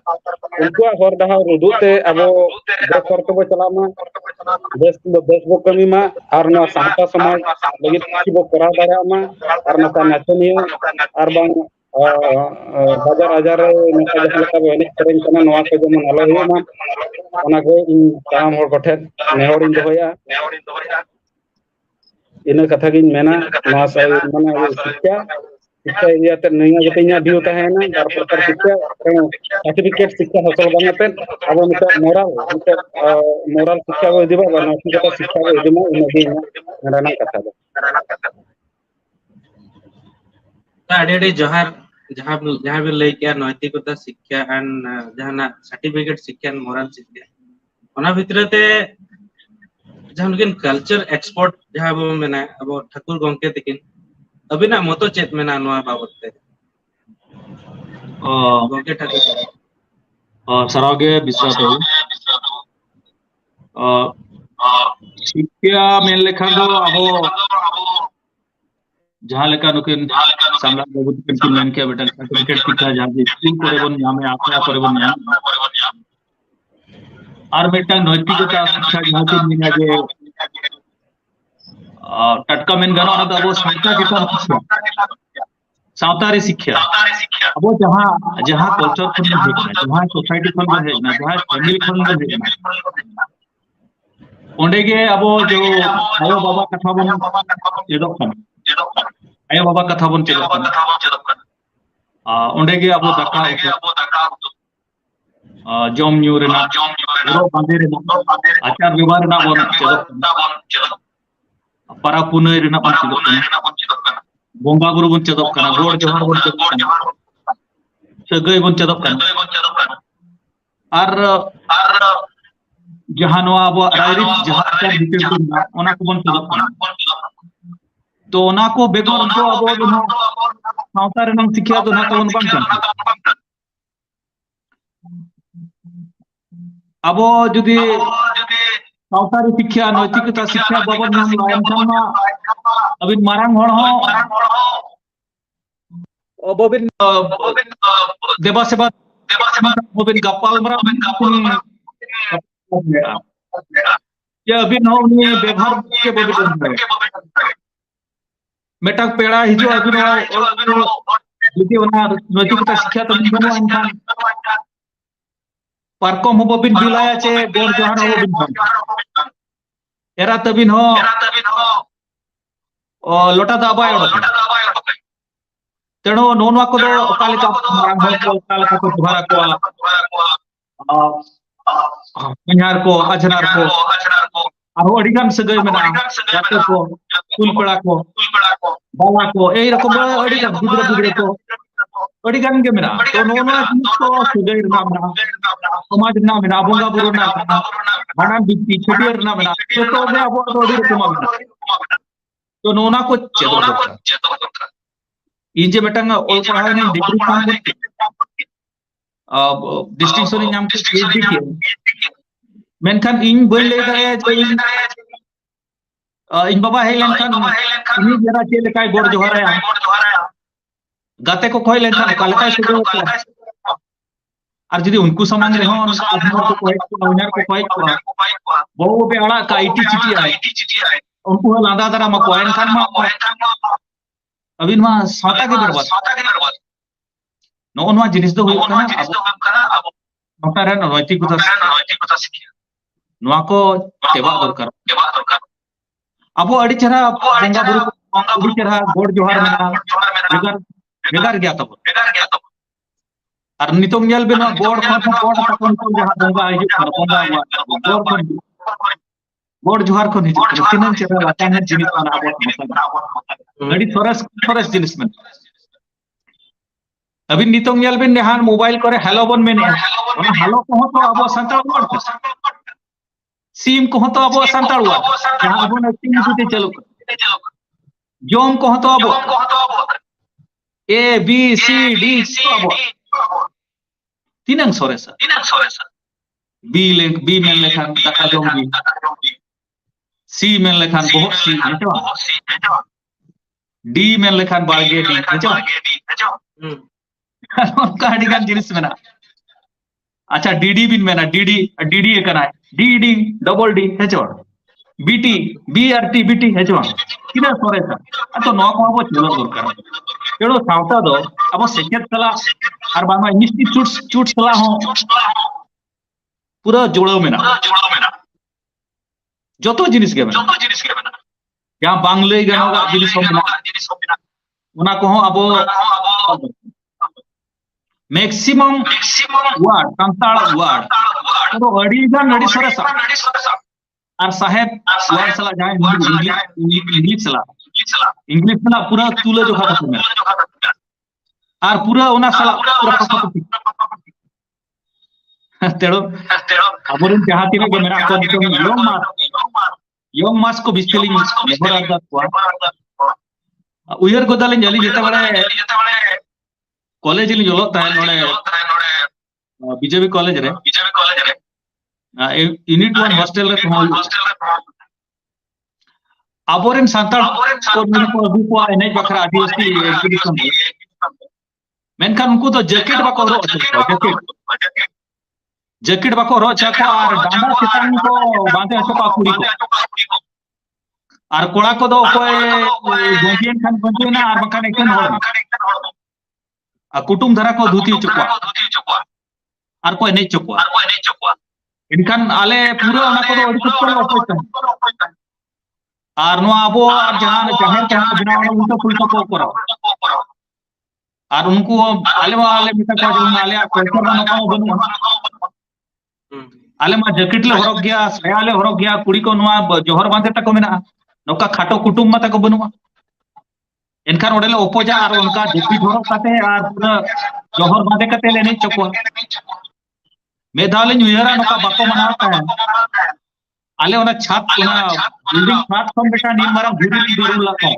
ᱩᱱᱠᱩᱣᱟᱜ ᱦᱚᱨ ᱰᱟᱦᱟर ᱩᱫᱩᱜ ᱛᱮ ᱟᱵᱚ ᱵᱮᱥ ᱦᱚᱨ ᱛᱮᱵᱚ ᱪᱟᱞᱟᱜ ᱢᱟ बेस बो कमी मा और ना साहता समाज लगी की बो करा दाड़ा मा और ना नाचनिया और बांग बाजार आजार नका जहां लका बो एने सेरेन कना नवा को जेमन आलो हुई मा ओना को इन तमाम हर कोठे नेहर इन दोया इन कथा गिन मेना नवा सा माने शिक्षा शिक्षा एरिया ते नया गतिnya view tahena dar प्रकार शिक्षा सर्टिफिकेट शिक्षा हासिल बांगते अब मिटा मोरल शिक्षा को दिबा मानसिक शिक्षा को दिमा इनगे रना कथा दो अडेडे जोहार जहां जहां भी लई के नैतिकता शिक्षा एंड जहाना सर्टिफिकेट शिक्षा एंड मोरल शिक्षा ओना भितरते जहां किन कल्चर एक्सपोर्ट जहां बो मेना अब ठाकुर गंके तकिन अबिना मतो चेत मेना नवा बाबतते गंके ठाकुर सरागे बिस्रा तो शिक्षा मेन लेखा दो अबो जहां लेका नुकिन सामना बाबू तकिन मेन के बेटा सर्टिफिकेट शिक्षा जहां स्कूल करे बन नामे आखड़ा करे बन नाम और बेटा नैतिकता शिक्षा जहां के मिना जे टटका मेन गाना ना अबो सावता के सावतारी शिक्षा अब जहां जहां कल्चर खन हेजना जहां सोसाइटी खन हेजना जहां फैमिली खन हेजना ओंडे गे अब जो आयो बाबा कथा बन चेदक खन आयो बाबा कथा बन चेदक खन ओंडे गे अब दाका जम न्यू रेना रो बांदे रेना आचार व्यवहार रेना बन चेदक पारा पुनय रेना बन चेदक बोंगा गुरु बन चेदक कना गोड़ जोहार बन चेदक कना सगई बन चेदक कना और जहां नवा अब रायरिक जहां का डिटेल को ओना को बन चेदक कना तो ओना को बेगोर दो अब सावता रेना शिक्षा दो ना तवन बन कना अब जुदी सावतारी शिक्षा नैतिकता शिक्षा बाबत नाम लायन खाना अबिन मारांग हड़ हो बबिन देवा सेवा बबिन गपाल मरा ये अबिन हो उन्हें व्यवहार के बबिन मेटा पेड़ा हिजो अबिन जुदी ओना नैतिकता शिक्षा तो निगम अनखान पारकम हो बबिन बिलाया चे गोर जोहार हो बबिन एरा तबिन हो लोटा दाबाय तेणु नोनवा को ओकालेका मारांग हर को ओकालेका को सुधारा को पंजार को अजनार को आरो अडिगान सगय मेना जाते को कुल पेड़ा को बाला को एई रकम अडिगान गुजरा गुजरा को अडिगान के मेना तो नोनवा को सगय रना मेना समाज ना मेना बोंगा बुरो ना भाणा बिती छटियर ना मेना तो बे अब अडी रकम मेना तो नोना को चेदो इंजे बेटांग ओल पढ़ाई ने डिग्री काम डिस्टिंक्शन नाम के पीएचडी के मेनखान इन बई ले दारे इन बाबा हे लेनखान इन जरा चे लेकाय गोड़ जोहारा गाते को कोई लेनखान कालकाय सुदो और जदी उनको समान रे हो को कोई नौनार को कोई बहु पे अड़ा का आईटी चिटी आए उनको लादा दरा मा कोयन खान मा अबिन मा साता के बर्बाद नोनवा जिनिस दो हुई खाना अब नोटा रे नैतिकता नोआ को तेवा दरकार अब अड़ी चरा बोंगा बुरु अड़ी चरा गोड़ जोहार मेना बेगार गया तब और नितों नेल बेना गोड़ खन तकन को जहां बोंगा आइजु बोंगा गोड़ खन गोड़ जोहार को हिजु तिनन चरा लाटान जिनिस खाना अब अड़ी थोरस जिनिस में अभी नितों नेल बेन नेहान मोबाइल करे हेलो बन मेने ओना हेलो को तो अब संताल वर्ड सिम को तो अब संताल वर्ड जहां अब नथिंग जुते चलो जोम को तो अब ए बी सी डी अब तीनंग सोरेसा बी मेन लेखान दाका जम बी सी मेन लेखान बहुत सी हेचो डी मेन लेखान बागे डी हेचो उनका अड़ी गान जिनिस मेना अच्छा डीडी बिन मेना डीडी डीडी एकना डीडी डबल डी हेचो बीटी बीआरटी बीटी हेचो किना सोरेसा तो नो को अब चलो दरकार केड़ो सावता दो अब सेकेट सला और बांगा इंस्टीट्यूट सला हो पूरा जोड़ो मेना जोतो जिनिस के मेना जहां बांग्ले गनोगा जिनिस हो मेना उना को अब मैक्सिमम वर्ड संताल वर्ड तो अड़ी गान अड़ी सोरेसा और साहेब वर्ड सला जाए इंग्लिश सला पूरा तुले जो खाता में और पूरा उना सला पूरा तेड़ो अबुरन जहां तीन के मेरा को योंग मास को बिस्केलिंग नेबर आदा को उयर गोदालिन जली जेता बड़े कॉलेज लिन जलो ताय नोडे बीजेपी कॉलेज रे यूनिट 1 हॉस्टल रे अबोरेन सांताल को अभी को एनएच बखरा आदिवासी एग्जीबिशन मेनखान उनको तो जैकेट बाको रो जैकेट बाको रो चाको और डांडा चितान को बांधे हतो का कुड़ी को और कोड़ा को दो कोई गोंगियन खान बंजना और बखान एकन हो आ कुटुम धरा को धुती चुकवा और कोई नहीं चुकवा इनखान आले पूरा ओना को दो अड़ी चुकवा ऑपरेशन और नो आबो और जहां बनावना उनको फुल को करो और उनको आले मिता को आले कल्चर बना को बनु आले मा जैकेट ले हरक गया सयाले हरक गया कुड़ी को नवा जोहर बांधे तक मेना नोका खाटो कुटुम मत को बनुआ इनखान ओडेले ओपोजा और उनका जैकेट हरक काते और पूरा जोहर बांधे कते ले नहीं चको मेधाले न्यूयरा नोका बाको मनाता है आले ओना छात ओना बिल्डिंग छात कम बेटा नील मारा दरुल लाको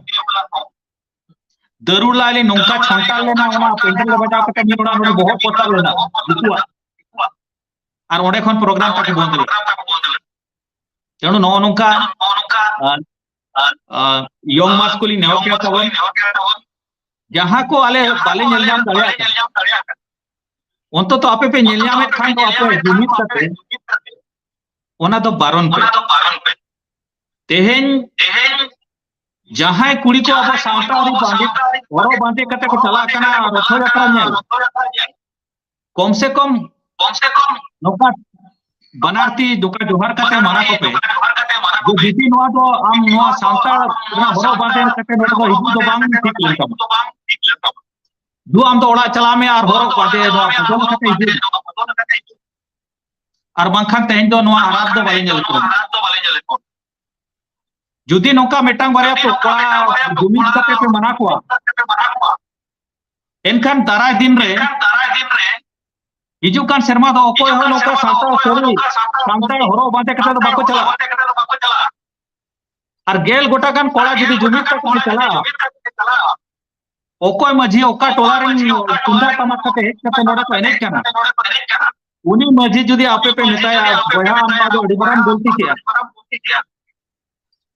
दरुल लाले नोका छंटा लेना ओना पेंटर ले बजा कते नी ओना बहुत पोता लेना दुकुआ और ओडे खन प्रोग्राम ताके बंद ले तेणु नो नोका योंग मास को ली नेव के तबन जहां को आले बाले नेलजाम दलिया उनको तो आपे पे नेलजाम में खान तो आपे जुमित करते ओना तो बारन पे तेहेन जहां कुड़ी को अब सावता और बांधे कते को चला कना रथ यात्रा नेल कम से कम नोका बनारती दुका जोहर कते माना को पे जो बीती नोआ तो आम नोआ सांता ना हरो बांधे कते नोट को हिबू दो बांग ठीक लेता दो आम तो ओड़ा चला में और हरो बांधे नोआ फजल कते हिबू और बांखान तेन दो नोआ आराध दो बाले जल को जुदी नोका मेटांग बारे तो का जुमित कते पे मना को एनखान दाराय दिन रे हिजुकान शर्मा दो कोई हो नोका सांता सोरी सांता हरो बांधे कते तो बाको चला और गेल गोटा गान कोड़ा जुदी जुमित तक चला ओकोय मझी ओका टोला रे कुंडा टमाट कते हेक कते नोडा को एने kana उनी मझी जुदी आपे पे नेताया बया आमा दो डिबरान गलती किया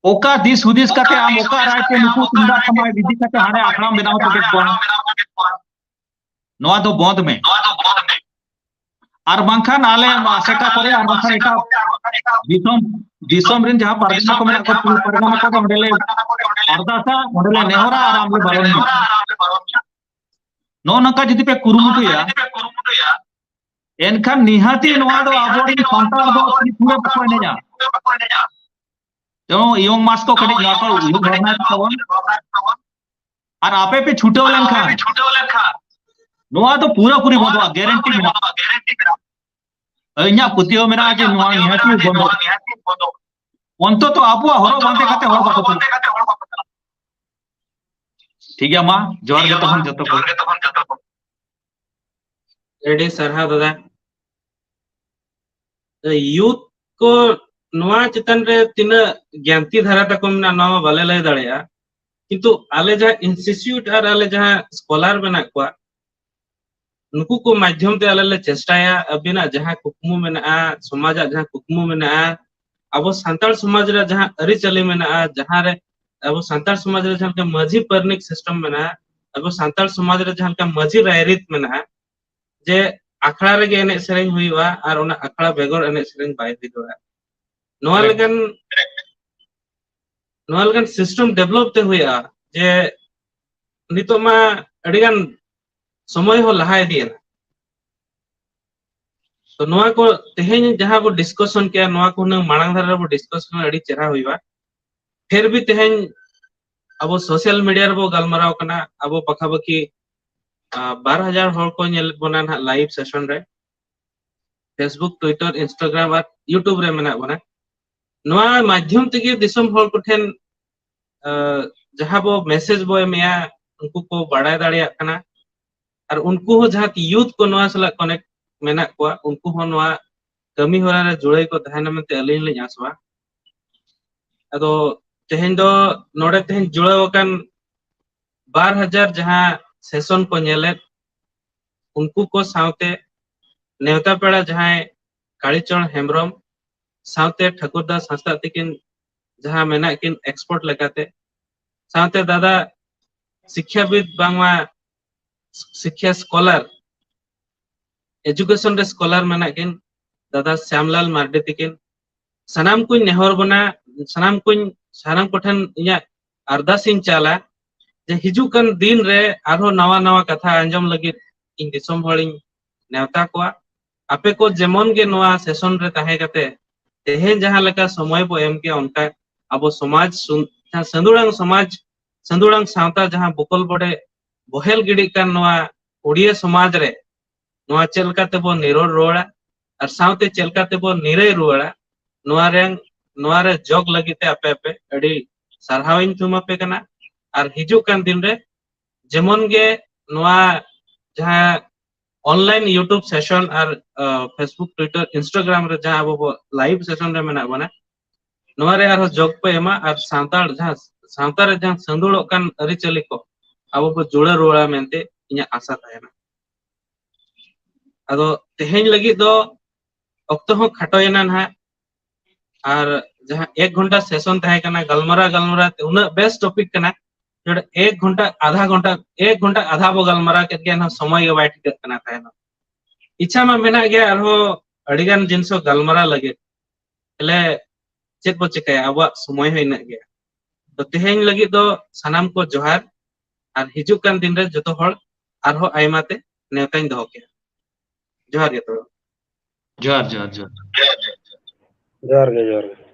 ओका दिस हुदिस कते आम ओका राय पे नुकु कुंडा समय विधि कते हाने आखड़ा बनाव तो के नोआ दो बंद में और बांखान आले सेटा करे और बांखान एटा दिसम रिन जहां पारगना को मेना को पारगना को ओडेले अरदासा ओडेले नेहरा और आमले बारन नो नका जदि पे कुरुमुटुया एनखान निहाती नोआ दो आबोरी संताल दो पूरा पको ने जा तो योंग मास को कड़ी ना को उलु भरना तवन और आपे पे छूटे लेनखान नोआ तो पूरा पूरी बंदवा गारंटी मेना इन्या पुतियो मेना जे नोआ निहाती बंदो अंत तो आबुआ हरो बांधे कते हर बाको ठीक है मां जोर के तहन जतो एडी सरहा दादा यूथ को नोआ चितन रे तीन ज्ञानती धारा तक ना नवा बाले लय दाड़िया किंतु आले जा इंस्टीट्यूट और आले जा स्कॉलर बना को नुकु को माध्यम ते आले ले चेष्टाया अबिना जहां कुकमु मेना समाज जहां कुकमु मेना अब सांताल समाज रे जहां अरि चली मेना जहां रे अब सांताल समाज रे जहां माझी परनिक सिस्टम मेना अब सांताल समाज रे जहां माझी रायरित मेना जे आखड़ा रे गे एने सेरेंग हुईवा आर ओना आखड़ा बेगर एने सेरेंग बाय दिदोआ नोआ लगन सिस्टम डेवलप ते हुआ जे नितो मा अडिगान समय हो लहा इदियना तो नोआ को तेहेन जहां बो डिस्कशन के नोआ को न मांग धारा बो डिस्कशन अड़ी चेहरा हुईवा फिर भी तेहेन अब सोशल मीडिया रे बो गलमराव कना अब पखाबकी 12,000 हॉल को नेल बना ना लाइव सेशन रे फेसबुक ट्विटर इंस्टाग्राम और यूट्यूब रे मेना बना नोआ माध्यम तगे दिसम हॉल को ठेन जहां बो मैसेज बो एमिया उनको को बड़ाय दाड़िया कना और उनको हो जहां यूथ को नोआ सला कनेक्ट मेना को उनको हो नोआ कमी होरा रे जुड़े को तहना में ते अलिन ले आसवा अदो तेहेन दो नोडे तेहेन जुड़ावकन 12,000 जहां सेशन को नेले उनको को सावते नेवता पेड़ा जहां कालीचरण हेम्ब्रम सावते ठाकुरदास हंसदा तिकिन जहां मेना किन एक्सपोर्ट लगाते सावते दादा शिक्षाविद बांगवा शिक्षा स्कॉलर एजुकेशन रे स्कॉलर मेना किन दादा श्यामलाल मार्डी तिकिन सनाम कुन नेहर बना सनाम कोठन इया अरदासिन चाला जे हिजुकन दिन रे आरो नवा नवा कथा अंजम लगी इन दिसम हॉलिंग नेवता को आपे को जेमन गे नवा सेशन रे ताहे कते तेहेन जहां लका समय बो एम के उनका अब समाज संदुड़ांग सावता जहां बुकल बड़े बहेल गिड़ी कान नवा ओडिया समाज रे नवा चेलका ते बो निरोड़ रोड़ा और सावते चेलका ते बो निरे रोड़ा नवा रे जग लगीते आपे आपे अड़ी सरहाविन तुमा पे कना और हिजु कान दिन रे जेमन गे नवा जहां ऑनलाइन यूट्यूब सेशन और फेसबुक ट्विटर इंस्टाग्राम रे जहां अब लाइव सेशन रे मेना बना नवा रे आरो जग पे एमा और सांताल जहां सांता रे जहां संदुड़ो कान अरि चली को अब बो जुड़ा रोड़ा मेनते इया आशा तायना अदो तेहेन लगी दो अक्तो हो खटोयना ना और जहां 1 घंटा सेशन ताहे कना गलमरा उना बेस्ट टॉपिक कना जोड़ 1 घंटा आधा बो गलमरा के के ना समय के बाइट कना ताहेना इच्छा मा मेना गया आरो अडिगान जिनसो गलमरा लगे ले चेक बो चिकाया अब समय होइना गया तो तेहेन लगी दो सनाम को जोहार और हिजुकान दिन रे जतो हर आरो आइमाते नेवताइन दहो के जोहार गे तो जोहार जोहार जोहार जोहार गे